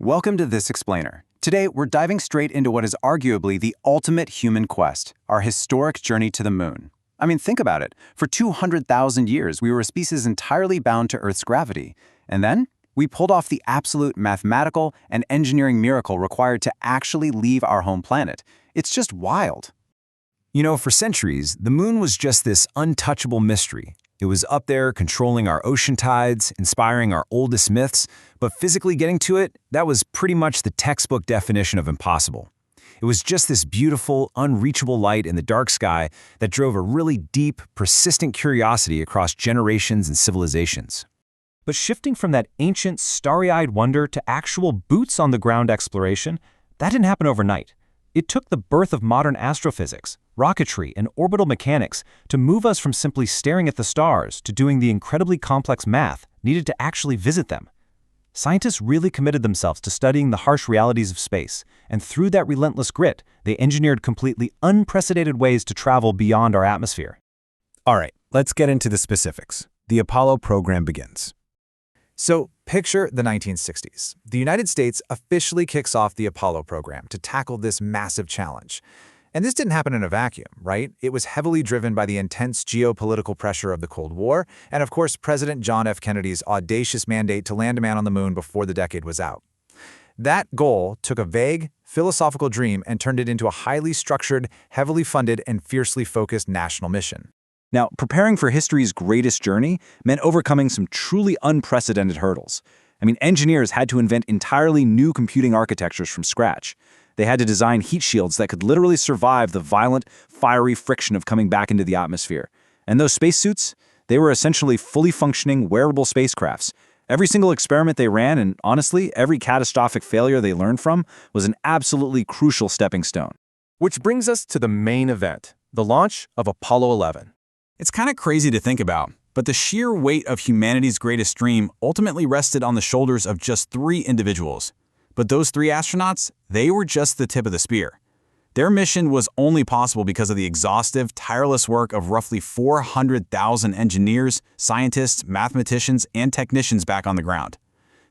Welcome to This Explainer. Today, we're diving straight into what is arguably the ultimate human quest, our historic journey to the moon. I mean, think about it. For 200,000 years, we were a species entirely bound to Earth's gravity. And then, we pulled off the absolute mathematical and engineering miracle required to actually leave our home planet. It's just wild. You know, for centuries, the moon was just this untouchable mystery. It was up there controlling our ocean tides, inspiring our oldest myths, but physically getting to it, that was pretty much the textbook definition of impossible. It was just this beautiful, unreachable light in the dark sky that drove a really deep, persistent curiosity across generations and civilizations. But shifting from that ancient, starry-eyed wonder to actual boots-on-the-ground exploration, that didn't happen overnight. It took the birth of modern astrophysics, rocketry, and orbital mechanics to move us from simply staring at the stars to doing the incredibly complex math needed to actually visit them. Scientists really committed themselves to studying the harsh realities of space, and through that relentless grit, they engineered completely unprecedented ways to travel beyond our atmosphere. All right, let's get into the specifics. The Apollo program begins. So, picture the 1960s. The United States officially kicks off the Apollo program to tackle this massive challenge. And this didn't happen in a vacuum, right? It was heavily driven by the intense geopolitical pressure of the Cold War, and of course, President John F. Kennedy's audacious mandate to land a man on the moon before the decade was out. That goal took a vague, philosophical dream and turned it into a highly structured, heavily funded, and fiercely focused national mission. Now, preparing for history's greatest journey meant overcoming some truly unprecedented hurdles. I mean, engineers had to invent entirely new computing architectures from scratch. They had to design heat shields that could literally survive the violent, fiery friction of coming back into the atmosphere. And those spacesuits, they were essentially fully functioning, wearable spacecrafts. Every single experiment they ran, and honestly, every catastrophic failure they learned from, was an absolutely crucial stepping stone. Which brings us to the main event, the launch of Apollo 11. It's kind of crazy to think about, but the sheer weight of humanity's greatest dream ultimately rested on the shoulders of just 3 individuals. But those 3 astronauts, they were just the tip of the spear. Their mission was only possible because of the exhaustive, tireless work of roughly 400,000 engineers, scientists, mathematicians, and technicians back on the ground.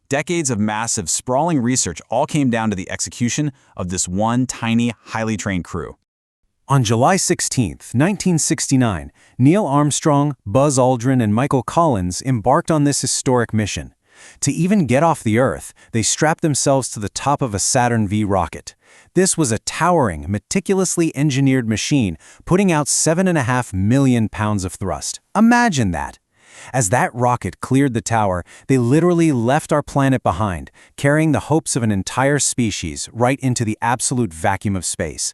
Decades of massive, sprawling research all came down to the execution of this one tiny, highly trained crew. On July 16, 1969, Neil Armstrong, Buzz Aldrin, and Michael Collins embarked on this historic mission. To even get off the Earth, they strapped themselves to the top of a Saturn V rocket. This was a towering, meticulously engineered machine, putting out 7.5 million pounds of thrust. Imagine that! As that rocket cleared the tower, they literally left our planet behind, carrying the hopes of an entire species right into the absolute vacuum of space.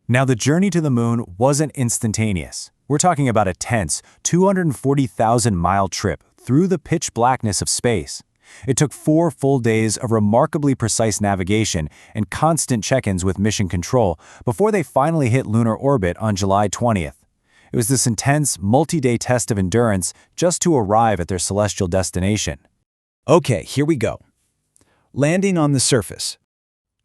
Now, the journey to the moon wasn't instantaneous. We're talking about a tense, 240,000-mile trip through the pitch blackness of space. It took 4 full days of remarkably precise navigation and constant check-ins with mission control before they finally hit lunar orbit on July 20th. It was this intense, multi-day test of endurance just to arrive at their celestial destination. Okay, here we go. Landing on the surface.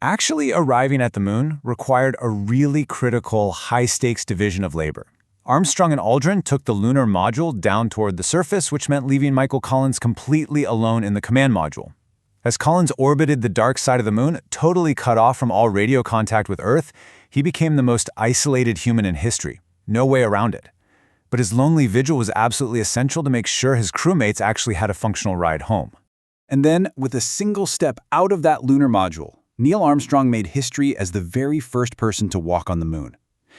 Actually arriving at the moon required a really critical, high-stakes division of labor. Armstrong and Aldrin took the lunar module down toward the surface, which meant leaving Michael Collins completely alone in the command module. As Collins orbited the dark side of the moon, totally cut off from all radio contact with Earth, he became the most isolated human in history. No way around it. But his lonely vigil was absolutely essential to make sure his crewmates actually had a functional ride home. And then, with a single step out of that lunar module, Neil Armstrong made history as the very first person to walk on the moon.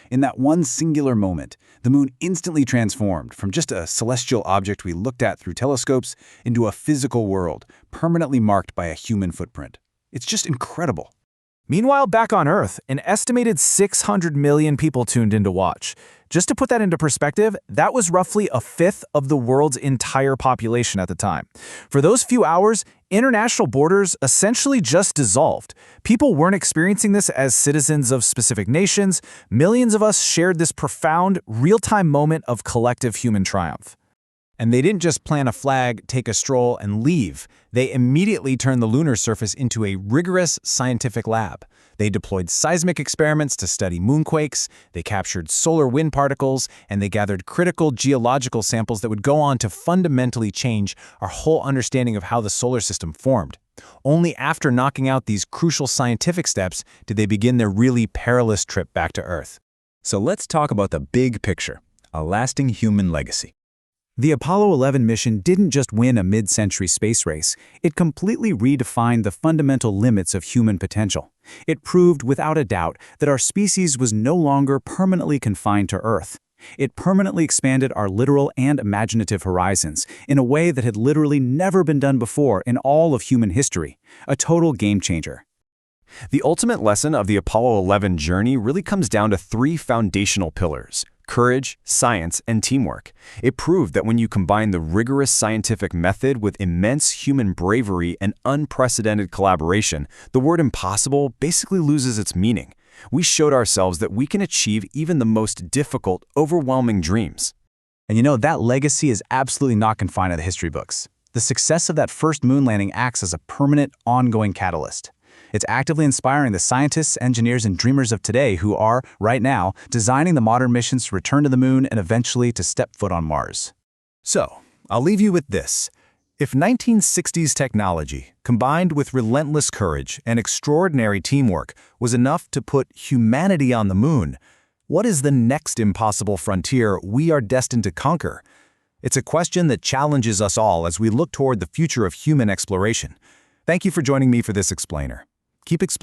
In that one singular moment, the moon instantly transformed from just a celestial object we looked at through telescopes into a physical world, permanently marked by a human footprint. It's just incredible. Meanwhile, back on Earth, an estimated 600 million people tuned in to watch. Just to put that into perspective, that was roughly a fifth of the world's entire population at the time. For those few hours, international borders essentially just dissolved. People weren't experiencing this as citizens of specific nations. Millions of us shared this profound, real-time moment of collective human triumph. And they didn't just plant a flag, take a stroll, and leave. They immediately turned the lunar surface into a rigorous scientific lab. They deployed seismic experiments to study moonquakes, they captured solar wind particles, and they gathered critical geological samples that would go on to fundamentally change our whole understanding of how the solar system formed. Only after knocking out these crucial scientific steps did they begin their really perilous trip back to Earth. So let's talk about the big picture, a lasting human legacy. The Apollo 11 mission didn't just win a mid-century space race, it completely redefined the fundamental limits of human potential. It proved without a doubt that our species was no longer permanently confined to Earth. It permanently expanded our literal and imaginative horizons in a way that had literally never been done before in all of human history, a total game changer. The ultimate lesson of the Apollo 11 journey really comes down to three foundational pillars: courage, science, and teamwork. It proved that when you combine the rigorous scientific method with immense human bravery and unprecedented collaboration, the word impossible basically loses its meaning. We showed ourselves that we can achieve even the most difficult, overwhelming dreams. And that legacy is absolutely not confined to the history books. The success of that first moon landing acts as a permanent, ongoing catalyst. It's actively inspiring the scientists, engineers, and dreamers of today who are, right now, designing the modern missions to return to the moon and eventually to step foot on Mars. So, I'll leave you with this. If 1960s technology, combined with relentless courage and extraordinary teamwork, was enough to put humanity on the moon, what is the next impossible frontier we are destined to conquer? It's a question that challenges us all as we look toward the future of human exploration. Thank you for joining me for this explainer. Keep exploring.